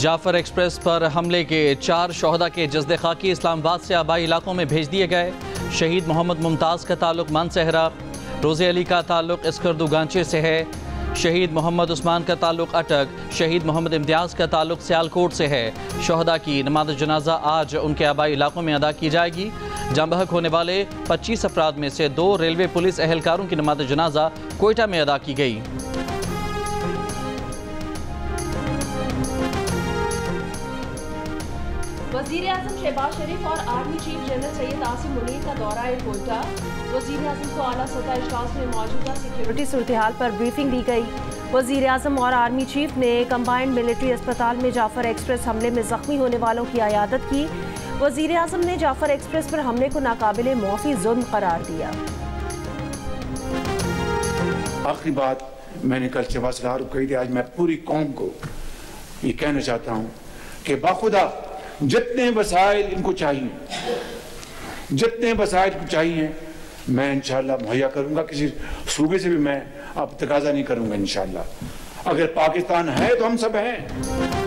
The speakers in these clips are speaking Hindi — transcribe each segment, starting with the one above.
जाफर एक्सप्रेस पर हमले के 4 शोहदा के जस्द खाकी इस्लामाबाद से आबाई इलाकों में भेज दिए गए। शहीद मोहम्मद मुमताज़ का ताल्लुक मानसहरा, रोज़े अली का ताल्लुक इस्करदू गांचे से है। शहीद मोहम्मद उस्मान का ताल्लुक अटक, शहीद मोहम्मद इम्तियाज़ का ताल्लुक सियालकोट से है। शोहदा की नमाज जनाजा आज उनके आबाई इलाकों में अदा की जाएगी। जाम बहक होने वाले 25 अफराद में से 2 रेलवे पुलिस एहलकारों की नमाज जनाजा कोयटा में अदा की गई। वज़ीर-ए-आज़म शहबाज शरीफ और army chief general Syed Asim Munir का दौरा कोयटा। वज़ीर-ए-आज़म को आला सतह इजलास में मौजूदा सिक्योरिटी सूरत-ए-हाल पर ब्रीफिंग दी गई। वज़ीर-ए-आज़म और आर्मी चीफ ने कंबाइंड मिलिट्री अस्पताल में जाफर एक्सप्रेस हमले में जख्मी होने वालों की आयादत की। वज़ीर-ए-आज़म ने जाफर एक्सप्रेस पर हमले को नाकाबिले मुआफ़ी जुल्म करार दिया। आखिरी बात मैंने कल शहबाज शरीफ को कही थी, आज मैं पूरी कौम को ये कहना चाहता हूँ कि बाखुदा जितने वसाइल इनको चाहिए, जितने वसाइल को चाहिए मैं इंशाअल्लाह मुहैया करूंगा। किसी सूबे से भी मैं अब तकाजा नहीं करूंगा इंशाअल्लाह। अगर पाकिस्तान है तो हम सब हैं।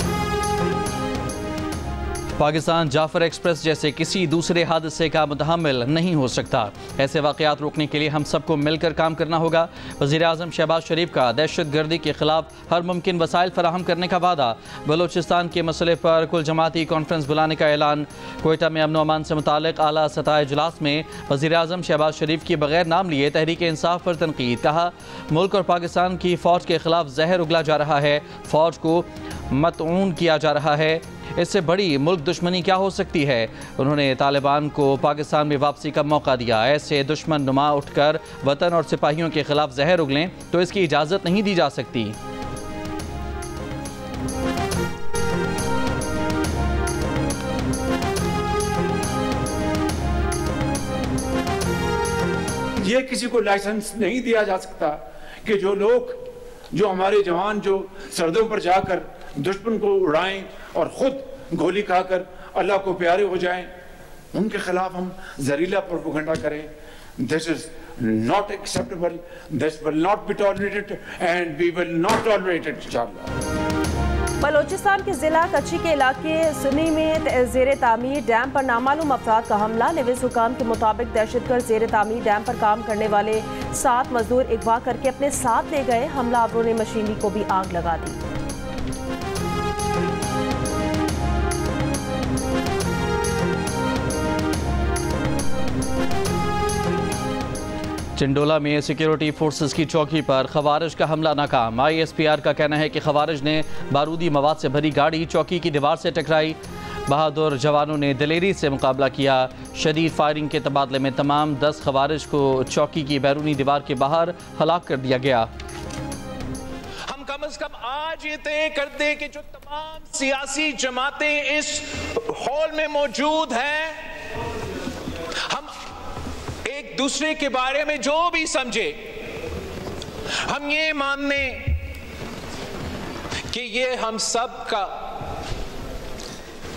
पाकिस्तान जाफर एक्सप्रेस जैसे किसी दूसरे हादसे का मुतहम्मिल नहीं हो सकता। ऐसे वाक़यात रोकने के लिए हम सबको मिलकर काम करना होगा। वज़ीर-ए-आज़म शहबाज शरीफ का दहशत गर्दी के खिलाफ हर मुमकिन वसाइल फराहम करने का वादा। बलोचिस्तान के मसले पर कुल जमाती कॉन्फ्रेंस बुलाने का ऐलान। कोयटा में अमन अमान से मुतालिक आला सतह इजलास में वज़ीर-ए-आज़म शहबाज शरीफ की बगैर नाम लिए तहरीक इंसाफ पर तनकीद। कहा, मुल्क और पाकिस्तान की फ़ौज के खिलाफ जहर उगला जा रहा है, फ़ौज को मतऊन किया जा रहा है। इससे बड़ी मुल्क दुश्मनी क्या हो सकती है। उन्होंने तालिबान को पाकिस्तान में वापसी का मौका दिया। ऐसे दुश्मन नुमा उठकर वतन और सिपाहियों के खिलाफ जहर उगलें तो इसकी इजाज़त नहीं दी जा सकती। ये किसी को लाइसेंस नहीं दिया जा सकता कि जो लोग, जो हमारे जवान जो सरहदों पर जाकर दुश्मन को उड़ाएं और खुद गोली खाकर अल्लाह को प्यारे हो जाएं, उनके खिलाफ हम जहरीला प्रोपेगेंडा करें। This is not acceptable, this will not be tolerated and we will not tolerate it इंशाअल्लाह। बलोचिस्तान के जिला कच्ची के इलाके सुन्नी में जेर तामीर डैम पर नामालूम अफराद का हमला। लिविस हुकाम के मुताबिक दहशतगर्द जेर तामीर डैम पर काम करने वाले 7 मजदूर अगवा करके अपने साथ ले गए। हमलावरों ने मशीनरी को भी आग लगा दी। चिंडोला में सिक्योरिटी फोर्सेस की चौकी पर खवारिज का हमला नाकाम। ISPR का कहना है कि खवारिज ने बारूदी मवाद से भरी गाड़ी चौकी की दीवार से टकराई। बहादुर जवानों ने दिलेरी से मुकाबला किया। शदीद फायरिंग के तबादले में तमाम 10 खवारिज को चौकी की बैरूनी दीवार के बाहर हलाक कर दिया गया। हम कम से कम आज ये तय कर दें कि जो तमाम सियासी जमातें इस हॉल में मौजूद हैं, हम एक दूसरे के बारे में जो भी समझे, हम ये मान लें कि ये हम सब का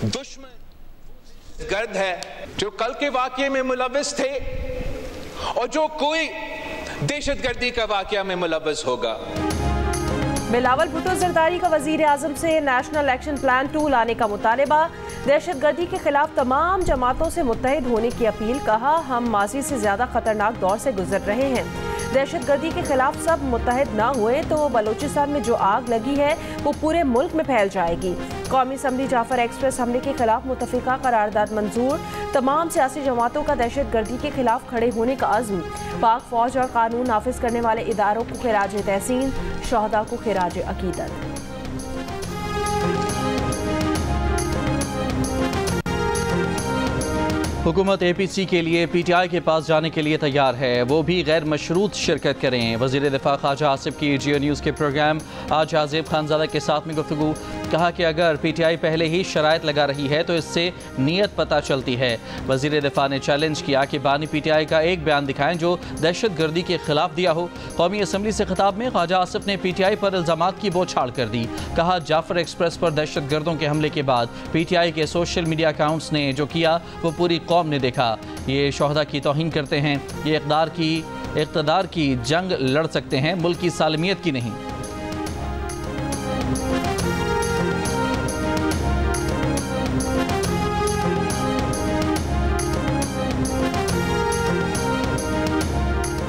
दुश्मन गर्द है, जो कल के वाकये में मुलव्वस थे और जो कोई दहशतगर्दी का वाकया में मुलव्वस होगा। बिलावल भुट्टो जरदारी का वज़ीर-ए-आज़म से नेशनल एक्शन प्लान 2 लाने का मुतालबा। दहशतगर्दी के खिलाफ तमाम जमातों से मुत्तहिद होने की अपील। कहा, हम माजी से ज़्यादा ख़तरनाक दौर से गुजर रहे हैं। दहशतगर्दी के खिलाफ सब मुत्तहिद ना हुए तो बलोचिस्तान में जो आग लगी है वो पूरे मुल्क में फैल जाएगी। कौमी असम्बली जाफर एक्सप्रेस हमले के खिलाफ मुतफ़िका करारदाद मंजूर। तमाम सियासी जमातों का दहशतगर्दी के खिलाफ खड़े होने का अज़्म। पाक फ़ौज और कानून नाफिज करने वाले इदारों को खिराज तहसीन, शहदा को खिराज अकीदत। हुकूमत APC के लिए PTI के पास जाने के लिए तैयार है, वो भी गैर मशरूत शिरकत करें। वज़ीर दिफा ख्वाजा आसिफ की Geo न्यूज़ के प्रोग्राम आज आज़ेब खानज़ादा के साथ में गुफ्तगू। कहा कि अगर PTI पहले ही शराइत लगा रही है तो इससे नीयत पता चलती है। वज़ीर दिफा ने चैलेंज किया कि बानी PTI का एक बयान दिखाएं जो दहशत गर्दी के खिलाफ दिया हो। कौमी असम्बली से खिताब में ख्वाजा आसिफ ने PTI पर इल्ज़ामात की बौछार कर दी। कहा, जाफर एक्सप्रेस पर दहशत गर्दों के हमले के बाद PTI के सोशल मीडिया अकाउंट्स ने जो किया वो पूरी कौम ने देखा। ये शोहदा की तौहीन करते हैं, ये इक़्तिदार की जंग लड़ सकते हैं, मुल्क की सालमियत की नहीं।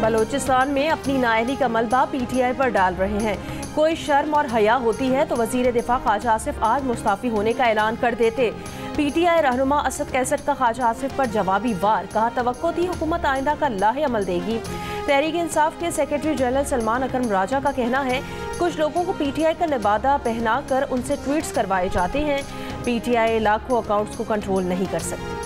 बलोचिस्तान में अपनी नाअहली का मलबा PTI पर डाल रहे हैं। कोई शर्म और हया होती है तो वजीर दिफा ख्वाजा आसिफ आज मुस्ताफी होने का ऐलान कर देते। PTI रहनुमा असद कैसट का ख्वाजा आसिफ पर जवाबी वार, कहा तवक्को थी हुकूमत आइंदा का लाहे अमल देगी। तहरीक इंसाफ के सेक्रेटरी जनरल सलमान अकरम राजा का कहना है कुछ लोगों को PTI का लिबादा पहना कर उनसे ट्वीट्स करवाए जाते हैं। PTI लाखों अकाउंट्स को कंट्रोल नहीं कर सकती।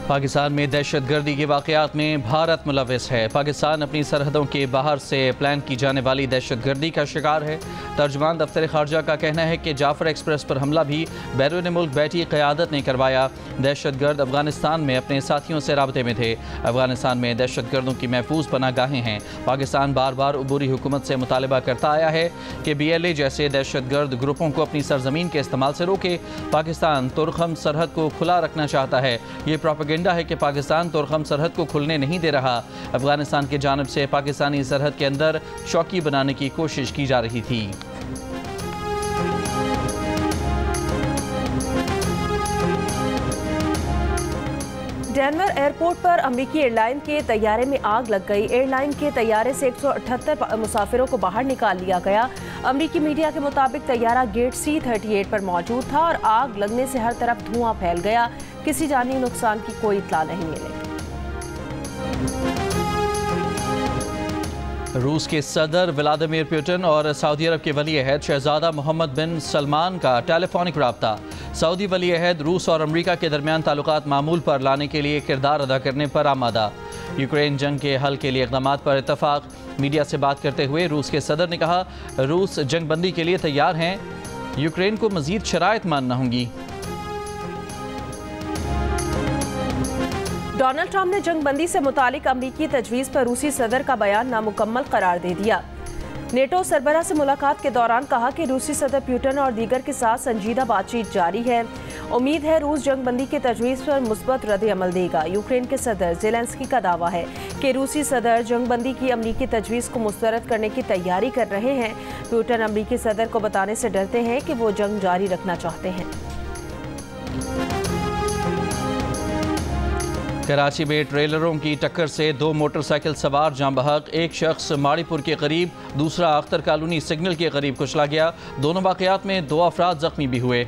पाकिस्तान में दहशतगर्दी के वाक़यात में भारत मुलविस है। पाकिस्तान अपनी सरहदों के बाहर से प्लान की जाने वाली दहशतगर्दी का शिकार है। तर्जमान दफ्तर खारजा का कहना है कि जाफर एक्सप्रेस पर हमला भी बैरून मुल्क बैठी क़यादत ने करवाया। दहशतगर्द अफगानिस्तान में अपने साथियों से राबते में थे। अफगानिस्तान में दहशतगर्दों की महफूज पनागाहें हैं। पाकिस्तान बार बार अबूरी हुकूमत से मुतालबा करता आया है कि BLA जैसे दहशतगर्द ग्रुपों को अपनी सरजमीन के इस्तेमाल से रोके। पाकिस्तान तुरखम सरहद को खुला रखना चाहता है। ये प्रोपेगेंडा है कि पाकिस्तान तुरखम सरहद को खुलने नहीं दे रहा। अफगानिस्तान की जानिब से पाकिस्तानी सरहद के अंदर चौकी बनाने की कोशिश की जा रही थी। डेनवर एयरपोर्ट पर अमेरिकी एयरलाइन के तैयारे में आग लग गई। एयरलाइन के तैयारे से 178 मुसाफिरों को बाहर निकाल लिया गया। अमेरिकी मीडिया के मुताबिक तैयारा गेट C-38 पर मौजूद था और आग लगने से हर तरफ धुआं फैल गया। किसी जानी नुकसान की कोई इत्तला नहीं मिली। रूस के सदर व्लादिमीर पुतिन और सऊदी अरब के वली अहद शहजादा मोहम्मद बिन सलमान का टेलीफोनिक रब्ता। सऊदी वली अहद रूस और अमरीका के दरमियान ताल्लुकात मामूल पर लाने के लिए किरदार अदा करने पर आमादा। यूक्रेन जंग के हल के लिए इक़दामात पर इत्तफाक। मीडिया से बात करते हुए रूस के सदर ने कहा रूस जंग बंदी के लिए तैयार हैं। यूक्रेन को मजीद शराइत मानना होंगी। डोनाल्ड ट्रंप ने जंगबंदी से मुतालिक अमरीकी तजवीज़ पर रूसी सदर का बयान नामुकम्मल करार दे दिया। नेटो सरबराह से मुलाकात के दौरान कहा कि रूसी सदर पुतिन और दीगर के साथ संजीदा बातचीत जारी है। उम्मीद है रूस जंगबंदी के तजवीज़ पर मुस्बत रद्द अमल देगा। यूक्रेन के सदर ज़ेलेंस्की का दावा है कि रूसी सदर जंगबंदी की अमरीकी तजवीज़ को मुस्तरद करने की तैयारी कर रहे हैं। पुतिन अमरीकी सदर को बताने से डरते हैं कि वो जंग जारी रखना चाहते हैं। कराची में ट्रेलरों की टक्कर से 2 मोटरसाइकिल सवार जाँ बहक। एक शख्स माड़ीपुर के करीब, दूसरा अख्तर कॉलोनी सिग्नल के करीब कुचला गया। दोनों वाक़यात में 2 अफराद जख्मी भी हुए।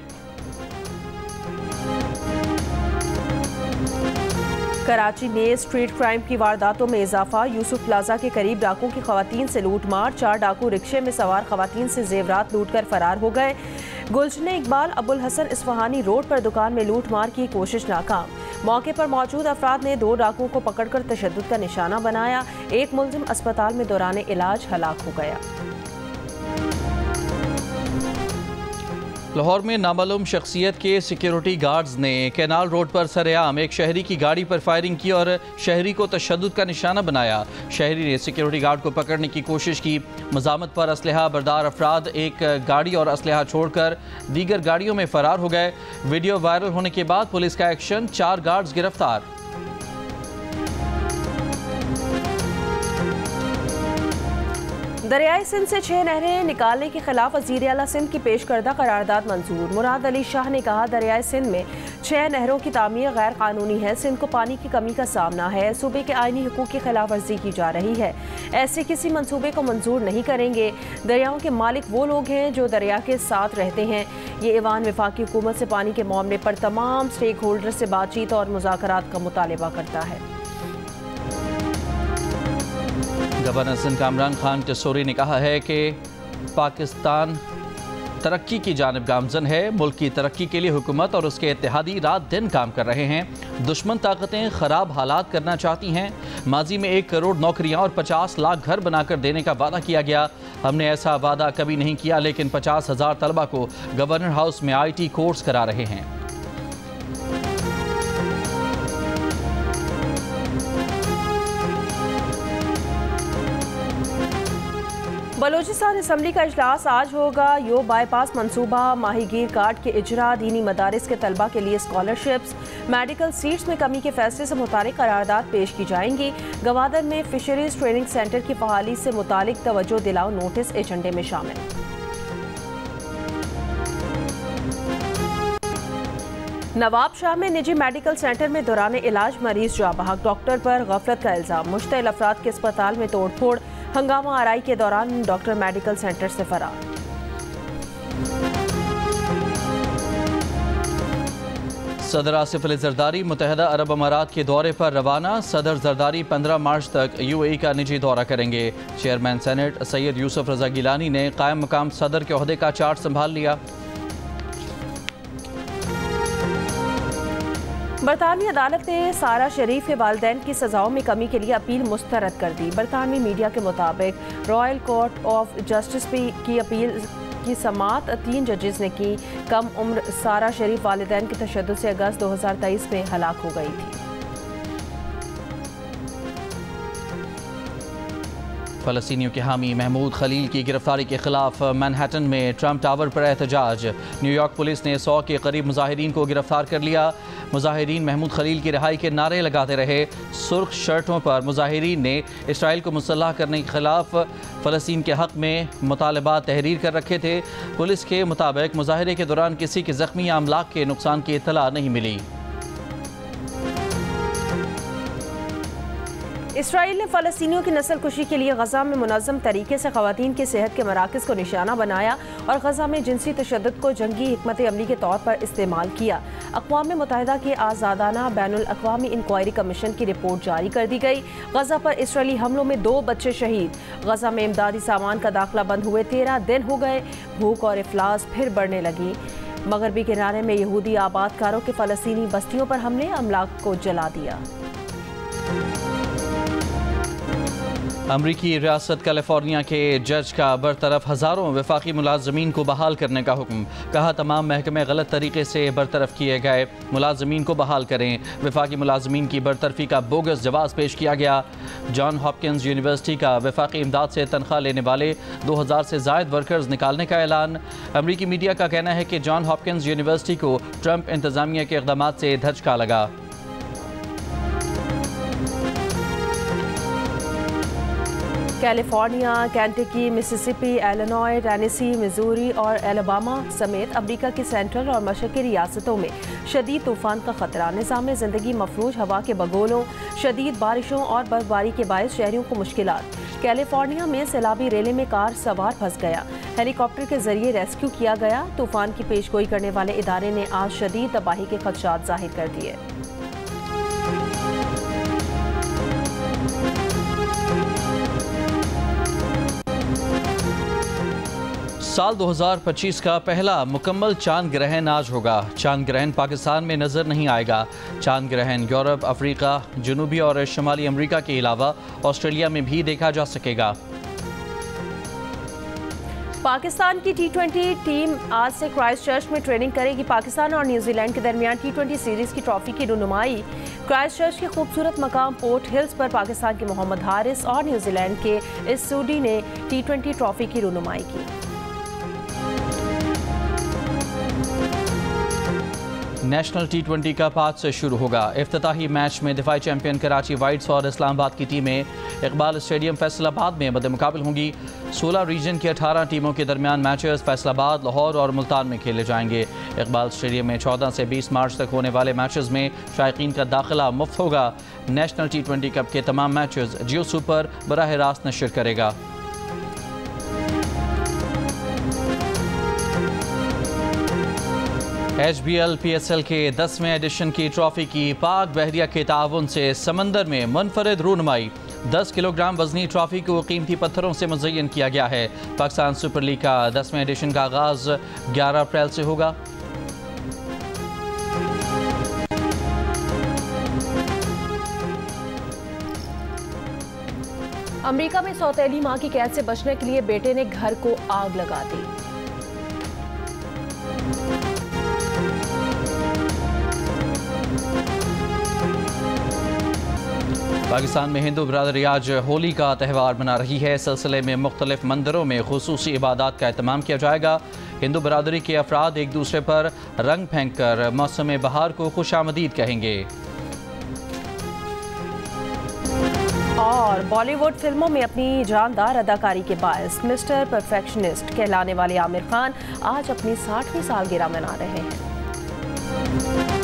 कराची में स्ट्रीट क्राइम की वारदातों में इजाफा। यूसुफ प्लाजा के करीब डाकुओं की खवातीन से लूटमार। 4 डाकू रिक्शे में सवार खवातीन से जेवरात लूटकर फरार हो गए। गुलशन इकबाल अबुल हसन इस्फहानी रोड पर दुकान में लूटमार की कोशिश नाकाम। मौके पर मौजूद अफराद ने 2 डाकुओं को पकड़कर तशद्दुद का निशाना बनाया। एक मुलजिम अस्पताल में दौरान इलाज हलाक हो गया। लाहौर में नामालूम शख्सियत के सिक्योरिटी गार्ड्स ने कैनाल रोड पर सरेआम एक शहरी की गाड़ी पर फायरिंग की और शहरी को तशद्दुद का निशाना बनाया। शहरी ने सिक्योरिटी गार्ड को पकड़ने की कोशिश की। मज़ामत पर असलहा बरदार अफराद एक गाड़ी और असलहा छोड़कर दीगर गाड़ियों में फरार हो गए। वीडियो वायरल होने के बाद पुलिस का एक्शन, 4 गार्ड्स गिरफ्तार। दरियाई सिंध से 6 नहरें निकालने के खिलाफ वज़ीर आला सिंध की पेश करदा करारदाद मंजूर। मुराद अली शाह ने कहा दरियाई सिंध में 6 नहरों की तामीर गैर कानूनी है। सिंध को पानी की कमी का सामना है। सूबे के आईनी हुकूक की खिलाफ वर्जी की जा रही है। ऐसे किसी मंसूबे को मंजूर नहीं करेंगे। दरियाओं के मालिक वो लोग हैं जो दरिया के साथ रहते हैं। ये ऐवान वफाकी हुकूमत से पानी के मामले पर तमाम स्टेक होल्डर से बातचीत और मुज़ाकरात का मुतालबा करता है। गवर्नर सिंध कामरान खान टिसोरी ने कहा है कि पाकिस्तान तरक्की की जानिब गामजन है। मुल्क की तरक्की के लिए हुकूमत और उसके इत्तेहादी रात दिन काम कर रहे हैं। दुश्मन ताकतें ख़राब हालात करना चाहती हैं। माजी में 1 करोड़ नौकरियां और 50 लाख घर बनाकर देने का वादा किया गया। हमने ऐसा वादा कभी नहीं किया, लेकिन 50,000 तलबा को गवर्नर हाउस में IT कोर्स करा रहे हैं। बलोचिस्तान असम्बली का इजलास आज होगा। यो बाईपास मनसूबा, माहीगीर कार्ड के इजरा, दीनी मदारिस के तलबा के लिए स्कॉलरशिप्स, मेडिकल सीट्स में कमी के फैसले से मुतालिक करारदाद पेश की जाएंगी। गवादर में फिशरीज ट्रेनिंग सेंटर की बहाली से मुतालिक तवज्जो दिलाओ नोटिस एजेंडे में शामिल। नवाब शाह में निजी मेडिकल सेंटर में दौरान इलाज मरीज जाँ बहक, डॉक्टर पर गफलत का इल्जाम। मुश्तइल अफराद के अस्पताल में तोड़फोड़, हंगामा आराई के दौरान डॉक्टर मेडिकल सेंटर से फरार। सदर आसिफ अली जरदारी मुत्तहिदा अरब अमारात के दौरे पर रवाना। सदर जरदारी 15 मार्च तक UAE का निजी दौरा करेंगे। चेयरमैन सेनेट सैयद यूसुफ रजा गिलानी ने कायम मकाम सदर के ओहदे का चार्ज संभाल लिया। बरतानवी अदालत ने सारा शरीफ के वालिदैन की सजाओं में कमी के लिए अपील मुस्तरद कर दी। बरतानवी मीडिया के मुताबिक रॉयल कोर्ट ऑफ जस्टिस की अपील की समाअत 3 जजेस ने की। कम उम्र सारा शरीफ वालिदैन के तशद्दुद से अगस्त 2023 में हलाक हो गई थी। फ़लस्तीनियों के हामी महमूद खलील की गिरफ्तारी के खिलाफ मैनहट्टन में ट्रंप टावर पर एहतजाज। न्यूयॉर्क पुलिस ने 100 के करीब मुजाहिरीन को गिरफ्तार कर लिया। मुजाहिरीन महमूद खलील की रिहाई के नारे लगाते रहे। सुर्ख शर्टों पर मुजाहिरीन ने इसराइल को मुसल्लह करने के खिलाफ फ़लस्तीन के हक़ में मुतालबात तहरीर कर रखे थे। पुलिस के मुताबिक मुजाहरे के दौरान किसी के ज़ख्मी या अमलाक के नुकसान की इत्तला नहीं मिली। इसराइल ने फ़लस्तीनियों की नस्ल कुशी के लिए गज़ा में मुनज़्ज़म तरीके से ख़वातीन की सेहत के मराकज़ को निशाना बनाया और गज़ा में जिनसी तशद्दुद को जंगी हिकमत अमली के तौर पर इस्तेमाल किया। अक़वाम मुत्तहिदा के आज़ादाना बैनुल अक़वामी इंक्वायरी कमीशन की रिपोर्ट जारी कर दी गई। गज़ा पर इसराइली हमलों में 2 बच्चे शहीद। गज़ा में इमदादी सामान का दाखिला बंद हुए 13 दिन हो गए। भूख और इफलास फिर बढ़ने लगी। मगरबी किनारे में यहूदी आबादकारों के फ़लस्तीनी बस्तियों पर हमले, अमलाक को जला दिया। अमरीकी रियासत कैलिफोर्निया के जज का बरतरफ हज़ारों वफाकी मुलाजमीन को बहाल करने का हुक्म। कहा तमाम महकमे गलत तरीके से बरतरफ किए गए, मुलाजमीन को बहाल करें। वफाकी मुलाजमीन की बरतरफी का बोगस जवाब पेश किया गया। जॉन हॉपकिंस यूनिवर्सिटी का वफाकी इमदाद से तनख्वाह लेने वाले 2000 से ज़ायद वर्कर्स निकालने का ऐलान। अमरीकी मीडिया का कहना है कि जॉन हॉपकिंस यूनिवर्सिटी को ट्रंप इंतज़ामिया के इक़दाम से धचका लगा। California, Kentucky, Mississippi, Illinois, Tennessee, Missouri और एलबामा समेत अमेरिका की सेंट्रल और मशरक़ी रियासतों में शदीद तूफ़ान का खतरा। निज़ाम ज़िंदगी मफलूज हवा के बगोलों, शदीद बारिशों और बर्फबारी के बायस शहरियों को मुश्किलात। कैलिफोर्निया में सैलाबी रेले में कार सवार फंस गया। हेलीकॉप्टर के जरिए रेस्क्यू किया गया। तूफ़ान की पेशगोई करने वाले इदारे ने आज शदीद तबाही के खदशात जाहिर कर दिए। साल 2025 का पहला मुकम्मल चांद ग्रहण आज होगा। चांद ग्रहण पाकिस्तान में नज़र नहीं आएगा। चांद ग्रहण यूरोप, अफ्रीका, जनूबी और शुमाली अमेरिका के अलावा ऑस्ट्रेलिया में भी देखा जा सकेगा। पाकिस्तान की T20 टीम आज से क्राइस्टचर्च में ट्रेनिंग करेगी। पाकिस्तान और न्यूजीलैंड के दरमियान T20 सीरीज़ की ट्रॉफी की रुनुमाई क्राइस्टचर्च के खूबसूरत मकाम पोर्ट हिल्स पर पाकिस्तान के मोहम्मद हारिस और न्यूजीलैंड के इसूडी ने T20 ट्रॉफी की रुनुमाई की। नेशनल T20 कप आज से शुरू होगा। इफ्तिताही मैच में दिफाई चैंपियन कराची वाइट्स और इस्लामाबाद की टीमें इकबाल स्टेडियम फैसलाबाद में मद्देमुकाबिल होंगी। 16 रीजन की 18 टीमों के दरमियान मैचेस फैसलाबाद, लाहौर और मुल्तान में खेले जाएंगे। इकबाल स्टेडियम में 14 से 20 मार्च तक होने वाले मैचेस में शायकीन का दाखिला मुफ्त होगा। नेशनल T20 कप के तमाम मैचेस जियो सुपर बराह रास्त नशर करेगा। HBL PSL के 10वें एडिशन की ट्रॉफी की पाक बहरिया के ताउन से समंदर में मुनफरिद रूनुमाई। 10 किलोग्राम वजनी ट्रॉफी को कीमती पत्थरों से मुज़य्यन किया गया है। पाकिस्तान सुपर लीग का 10वें एडिशन का आगाज़ 11 अप्रैल से होगा। अमेरिका में सौतेली मां की कैद से बचने के लिए बेटे ने घर को आग लगा दी। पाकिस्तान में हिंदू बरादरी आज होली का त्यौहार मना रही है। सिलसिले में मुख्तलिफ मंदिरों में खुसूसी इबादत का एहतमाम किया जाएगा। हिंदू बरादरी के अफराद एक दूसरे पर रंग फेंक कर मौसम बहार को खुशामदीद कहेंगे। और बॉलीवुड फिल्मों में अपनी जानदार अदाकारी के बायस मिस्टर परफेक्शनिस्ट कहलाने वाले आमिर खान आज अपनी 60वीं सालगिरह मना रहे हैं।